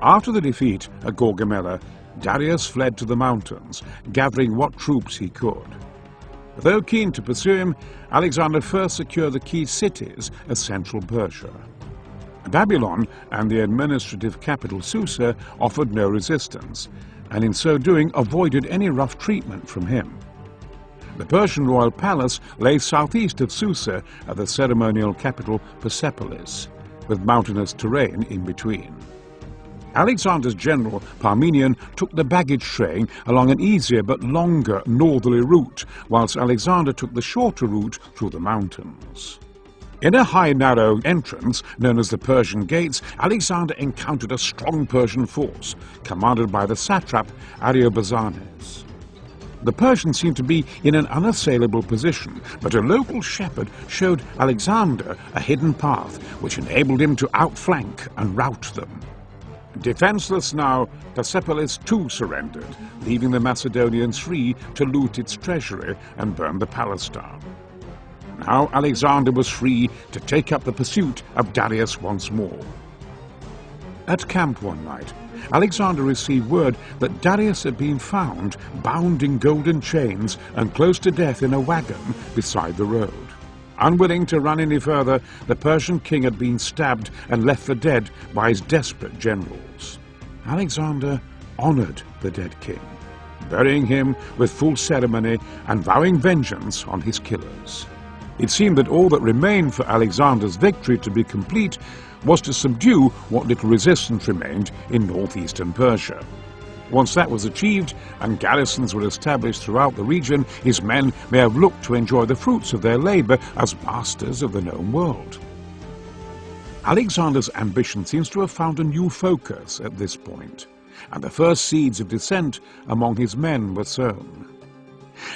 After the defeat at Gaugamela, Darius fled to the mountains, gathering what troops he could. Though keen to pursue him, Alexander first secured the key cities of central Persia. Babylon and the administrative capital Susa offered no resistance, and in so doing avoided any rough treatment from him. The Persian royal palace lay southeast of Susa at the ceremonial capital Persepolis, with mountainous terrain in between. Alexander's general Parmenion took the baggage train along an easier but longer northerly route, whilst Alexander took the shorter route through the mountains. In a high narrow entrance known as the Persian Gates, Alexander encountered a strong Persian force, commanded by the satrap Ariobarzanes. The Persians seemed to be in an unassailable position, but a local shepherd showed Alexander a hidden path which enabled him to outflank and rout them. Defenseless now, Persepolis too surrendered, leaving the Macedonians free to loot its treasury and burn the palace down. Now Alexander was free to take up the pursuit of Darius once more. At camp one night, Alexander received word that Darius had been found bound in golden chains and close to death in a wagon beside the road. Unwilling to run any further, the Persian king had been stabbed and left for dead by his desperate generals. Alexander honored the dead king, burying him with full ceremony and vowing vengeance on his killers. It seemed that all that remained for Alexander's victory to be complete was to subdue what little resistance remained in northeastern Persia. Once that was achieved and garrisons were established throughout the region, his men may have looked to enjoy the fruits of their labor as masters of the known world. Alexander's ambition seems to have found a new focus at this point, and the first seeds of dissent among his men were sown.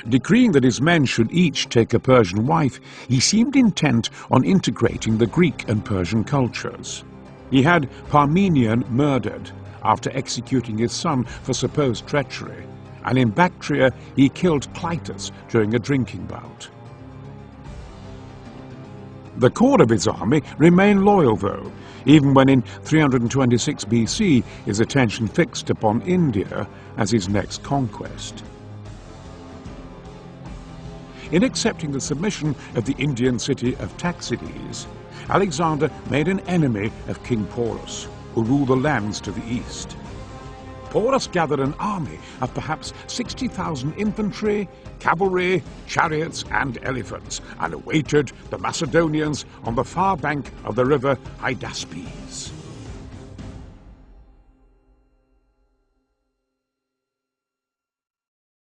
Decreeing that his men should each take a Persian wife, he seemed intent on integrating the Greek and Persian cultures. He had Parmenion murdered after executing his son for supposed treachery, and in Bactria he killed Clytus during a drinking bout. The core of his army remained loyal, though, even when in 326 BC his attention fixed upon India as his next conquest. In accepting the submission of the Indian city of Taxides, Alexander made an enemy of King Porus, who ruled the lands to the east. Porus gathered an army of perhaps 60,000 infantry, cavalry, chariots and elephants, and awaited the Macedonians on the far bank of the river Hydaspes.